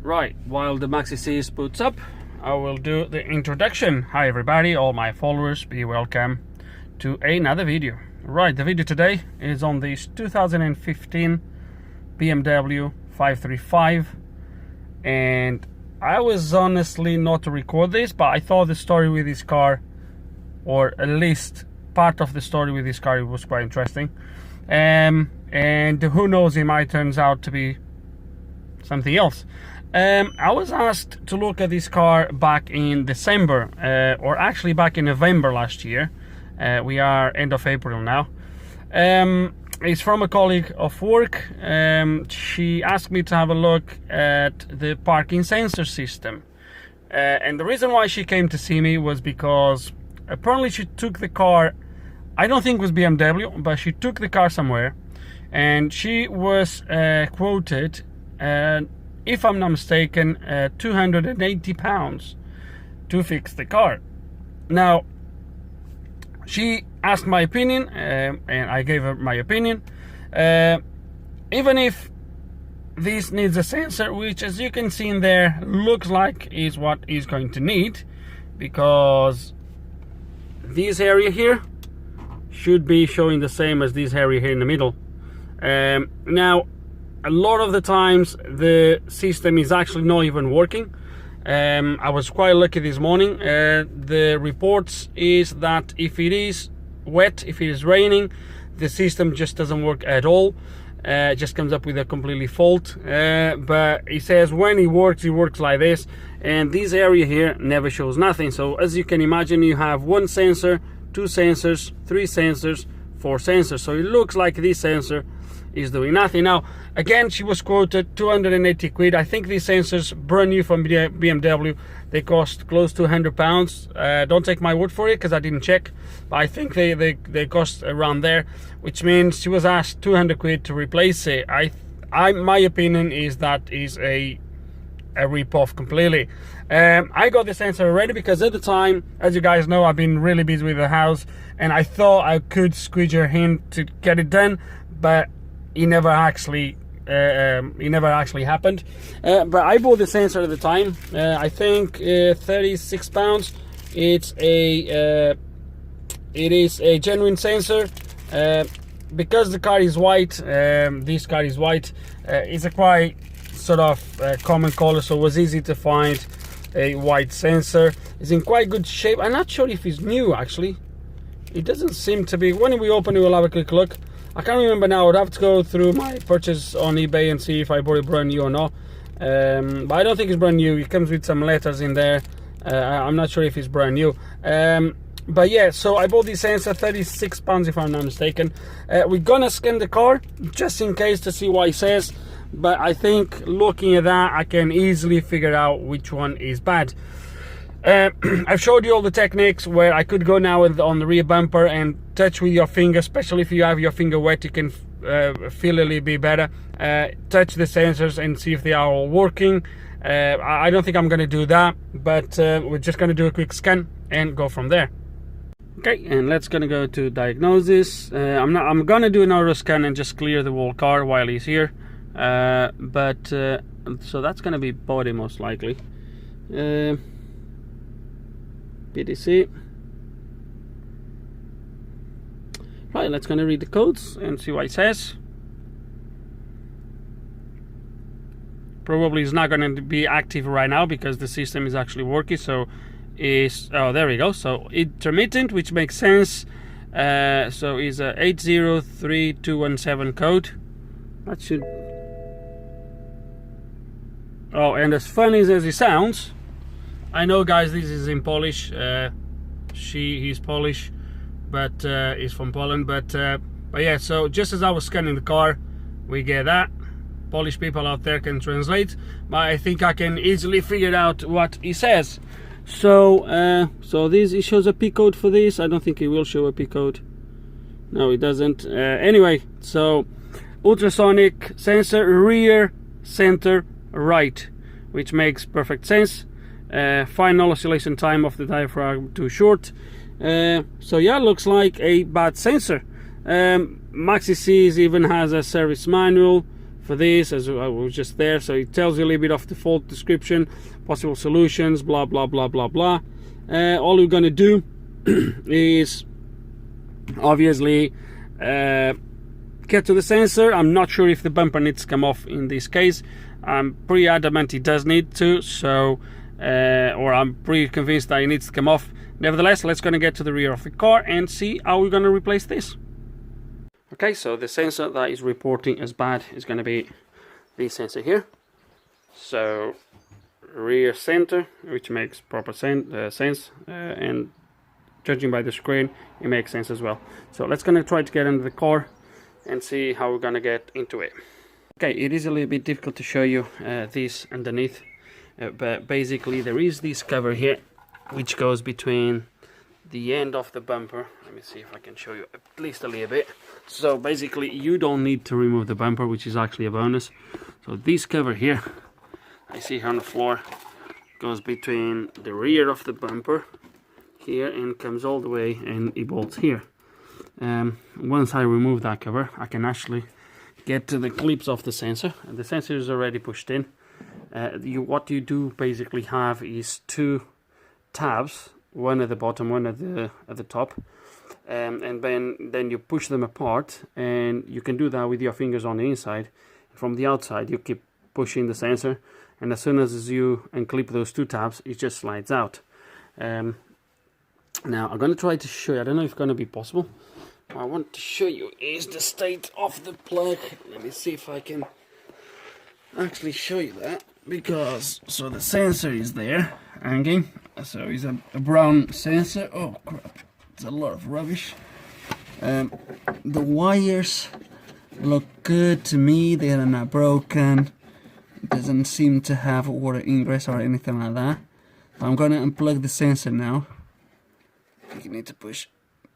Right, while the Maxi Series boots up, I will do the introduction. Hi everybody, all my followers, be welcome to another video. Right, the video today is on this 2015 BMW 535, and I was honestly not to record this, but I thought the story with this car, or at least part of the story with this car, was quite interesting. And who knows, it might turns out to be something else. I was asked to look at this car back in December, or actually back in November last year. We are end of April now. It's from a colleague of work. She asked me to have a look at the parking sensor system. And the reason why she came to see me was because apparently she took the car, I don't think it was BMW, but she took the car somewhere, and she was quoted, if I'm not mistaken, £280 to fix the car. Now, she asked my opinion, and I gave her my opinion. Even if this needs a sensor, which, as you can see in there, looks like is what is going to need, because this area here should be showing the same as this area here in the middle. Now, a lot of the times the system is actually not even working. I was quite lucky this morning. The reports is that if it is wet, if it is raining, the system just doesn't work at all. It just comes up with a completely fault. But it says when it works like this, and this area here never shows nothing. So as you can imagine, you have one sensor, two sensors, three sensors, four sensors. So it looks like this sensor is doing nothing. Now, again, she was quoted 280 quid. I think these sensors, brand new from BMW, they cost close to £100. Don't take my word for it, because I didn't check, but I think they cost around there, which means she was asked 200 quid to replace it. My opinion is that is a rip-off completely. I got the sensor already because at the time, as you guys know, I've been really busy with the house, and I thought I could squeeze her in to get it done, but it never actually happened. But I bought the sensor at the time. I think £36. It is a genuine sensor. Because the car is white, this car is white. It's a quite sort of common color, so it was easy to find a white sensor. It's in quite good shape. I'm not sure if it's new actually. It doesn't seem to be. When we open it, we'll have a quick look. I can't remember now. I'd have to go through my purchase on eBay and see if I bought it brand new or not. But I don't think it's brand new. It comes with some letters in there. I'm not sure if it's brand new. But yeah, so I bought this sensor, £36 if I'm not mistaken. We're gonna scan the car just in case to see what it says. But I think looking at that, I can easily figure out which one is bad. I've showed you all the techniques where I could go now on the rear bumper and touch with your finger, especially if you have your finger wet, you can feel a little bit better. Touch the sensors and see if they are all working. I don't think I'm going to do that, but we're just going to do a quick scan and go from there. Okay, and let's gonna go to Diagnosis. I'm gonna do an auto scan and just clear the whole car while he's here. So that's gonna be body most likely. PDC. Right, let's gonna read the codes and see what it says. Probably it's not gonna be active right now because the system is actually working. So there we go. So intermittent, which makes sense. So is a 803217 code. That should. Oh, and as funny as it sounds, I know, guys, this is in Polish. He's Polish, but he's from Poland. But yeah, so just as I was scanning the car, we get that. Polish people out there can translate, but I think I can easily figure out what he says. So it shows a P code for this. I don't think it will show a P code. No, it doesn't. Anyway, so ultrasonic sensor, rear, center, right, which makes perfect sense. Final oscillation time of the diaphragm too short. So yeah, looks like a bad sensor. Maxi Series even has a service manual for this, as I was just there. So it tells you a little bit of the fault description, possible solutions, blah blah blah blah blah. All you're gonna do is obviously get to the sensor. I'm not sure if the bumper needs to come off in this case. I'm pretty adamant it does need to, so or I'm pretty convinced that it needs to come off. Nevertheless, let's gonna get to the rear of the car and see how we're gonna replace this. Okay, so the sensor that is reporting as bad is going to be this sensor here. So rear center, which makes proper sense, and judging by the screen, it makes sense as well. So let's gonna try to get into the car and see how we're gonna get into it. Okay, it is a little bit difficult to show you this underneath, but basically there is this cover here, which goes between the end of the bumper. Let me see if I can show you at least a little bit. So basically you don't need to remove the bumper, which is actually a bonus. So this cover here, I see here on the floor, goes between the rear of the bumper here and comes all the way, and it bolts here. Once I remove that cover, I can actually get to the clips of the sensor, and the sensor is already pushed in. What you do basically have is two tabs, one at the bottom, one at the top, and then you push them apart, and you can do that with your fingers on the inside. From the outside you keep pushing the sensor, and as soon as you unclip those two tabs, it just slides out. Now I'm going to try to show you, I don't know if it's going to be possible. What I want to show you is the state of the plug. Let me see if I can actually show you that, because so the sensor is there hanging. So it's a brown sensor. Oh crap, it's a lot of rubbish. The wires look good to me, they are not broken. It doesn't seem to have water ingress or anything like that. I'm gonna unplug the sensor now. You need to push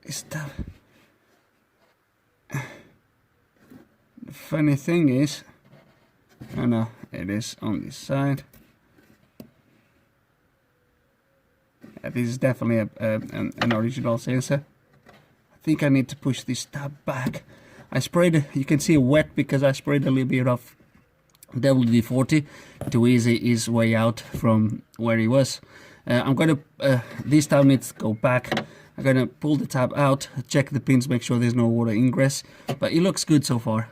this tab. The funny thing is, oh no, it is on this side. This is definitely an original sensor. I think I need to push this tab back. I sprayed, you can see it wet because I sprayed a little bit of WD-40 to ease his way out from where he was. I'm gonna, this tab needs to go back. I'm gonna pull the tab out, check the pins, make sure there's no water ingress, but it looks good so far.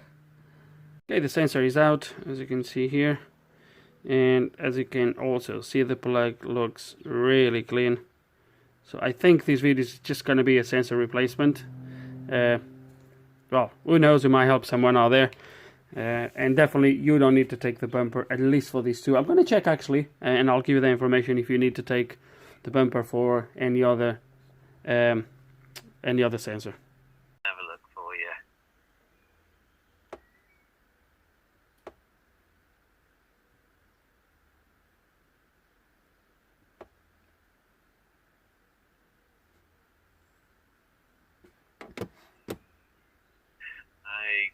Okay, the sensor is out, as you can see here, and as you can also see, the plug looks really clean. So I think this video is just gonna be a sensor replacement. Well, who knows, it might help someone out there. And definitely you don't need to take the bumper, at least for these two. I'm going to check actually, and I'll give you the information if you need to take the bumper for any other sensor. Have a look for you.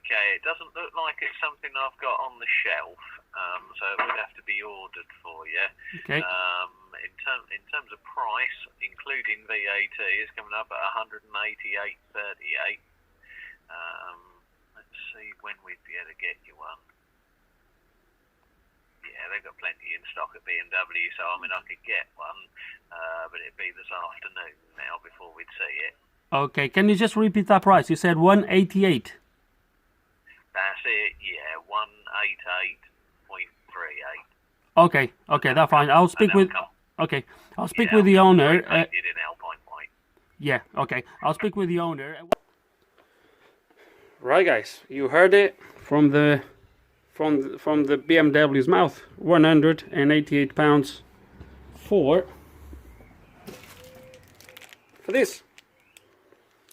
Okay, it doesn't look like it's something I've got on the shelf, so it would have to be ordered for you. Okay. In terms of price, including VAT, is coming up at 188.38. Let's see when we'd be able to get you one. Yeah, they've got plenty in stock at BMW, so I mean I could get one, but it'd be this afternoon now before we'd see it. Okay, can you just repeat that price? You said 188. That's it, yeah, 188.38. Okay, that's fine. I'll speak with. Okay, I'll speak with the owner. Yeah, okay, I'll speak with the owner. Right, guys, you heard it from the BMW's mouth. 188 pounds for this,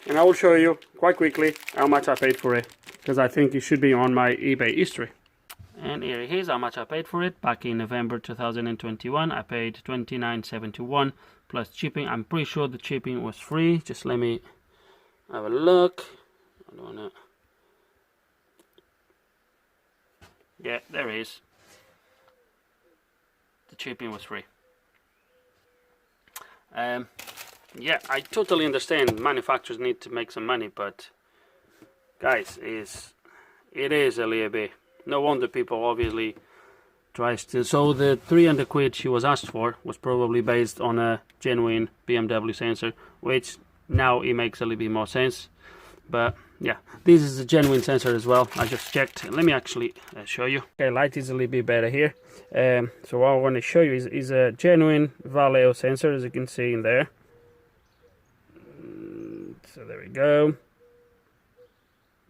and I will show you quite quickly how much I paid for it, because I think it should be on my eBay history. And here it is, how much I paid for it. Back in November 2021, I paid $29.71 plus shipping. I'm pretty sure the shipping was free. Just let me have a look. I don't know. Yeah, there it is. The shipping was free. Yeah, I totally understand manufacturers need to make some money, but guys, it is a little bit No wonder people obviously tries to. So the 300 quid she was asked for was probably based on a genuine BMW sensor, which now it makes a little bit more sense. But yeah, this is a genuine sensor as well. I just checked. Let me actually show you. Okay, light is a little bit better here. So what I want to show you is a genuine Valeo sensor, as you can see in there. So there we go.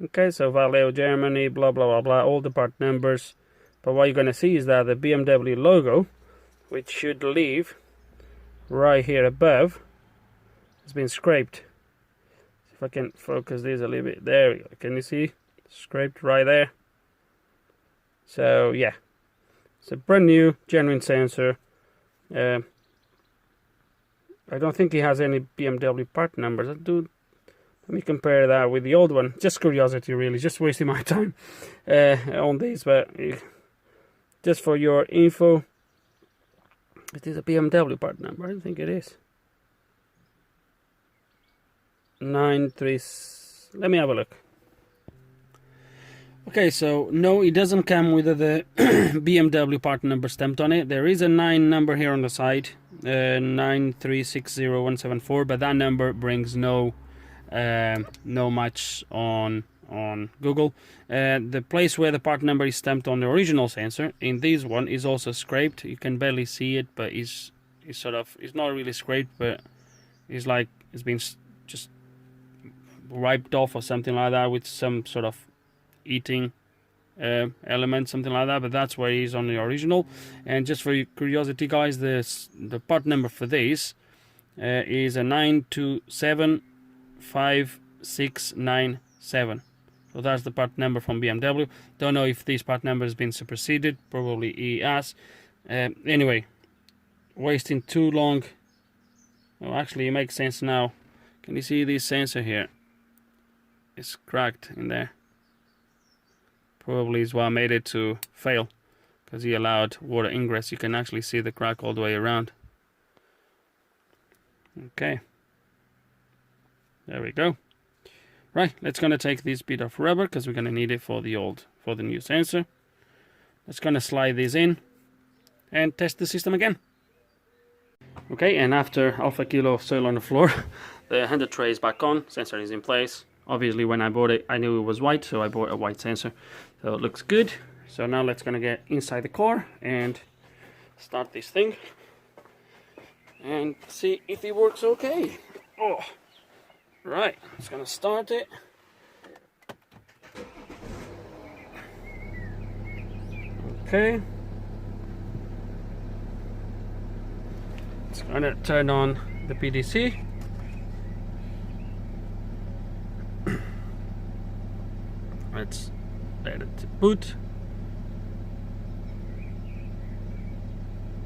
Okay, so Valeo Germany, blah blah blah blah, all the part numbers. But what you're gonna see is that the BMW logo, which should leave right here above, has been scraped. If I can focus this a little bit, there we go. Can you see? Scraped right there. So yeah, it's a brand new genuine sensor. I don't think it has any BMW part numbers. Let me compare that with the old one. Just curiosity, really, just wasting my time on this. But just for your info, it is a BMW part number. I don't think it is. 93. Let me have a look. Okay, so no, it doesn't come with the BMW part number stamped on it. There is a 9 number here on the side, 9360174, but that number brings no match on Google. The place where the part number is stamped on the original sensor in this one is also scraped. You can barely see it, but it's not really scraped, but it's like it's been just wiped off or something like that with some sort of eating element, something like that. But that's where it is on the original. And just for your curiosity, guys, the part number for this is a 9275697. So that's the part number from BMW. Don't know if this part number has been superseded. Probably it has. Anyway, wasting too long. Oh, actually, it makes sense now. Can you see this sensor here? It's cracked in there. Probably is what made it to fail, because he allowed water ingress. You can actually see the crack all the way around. Okay, there we go. Right, let's gonna take this bit of rubber because we're gonna need it for the new sensor. Let's gonna slide this in and test the system again. Okay, and after alpha kilo of soil on the floor, the handle tray is back on, sensor is in place. Obviously when I bought it I knew it was white, so I bought a white sensor, so it looks good. So now let's gonna get inside the car and start this thing and see if it works okay. Oh, right, it's gonna start it. Okay, it's gonna turn on the PDC. Let's let it boot,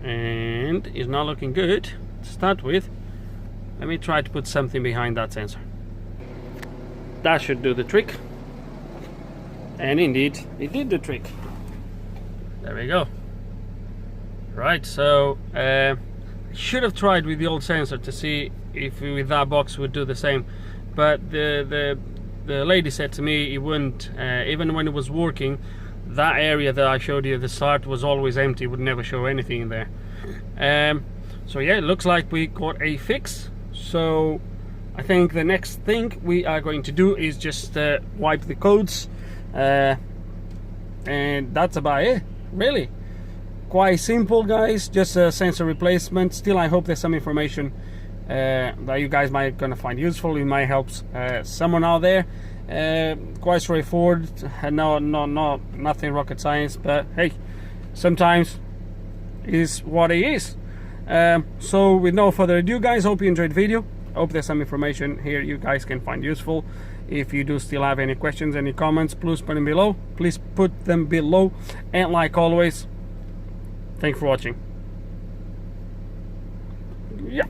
and it's not looking good to start with. Let me try to put something behind that sensor. That should do the trick, and indeed it did the trick. There we go. Right, so should have tried with the old sensor to see if with that box would do the same, but the lady said to me it wouldn't. Even when it was working, that area that I showed you at the start was always empty, would never show anything in there. So yeah, it looks like we got a fix. So I think the next thing we are going to do is just wipe the codes, and that's about it, really. Quite simple, guys, just a sensor replacement. Still, I hope there's some information that you guys might gonna find useful. It might help someone out there. Quite straightforward, nothing rocket science, but hey, sometimes it is what it is. So with no further ado, guys, hope you enjoyed the video. Hope there's some information here you guys can find useful. If you do still have any questions, any comments, please put them below. And like always, thanks for watching. Yeah.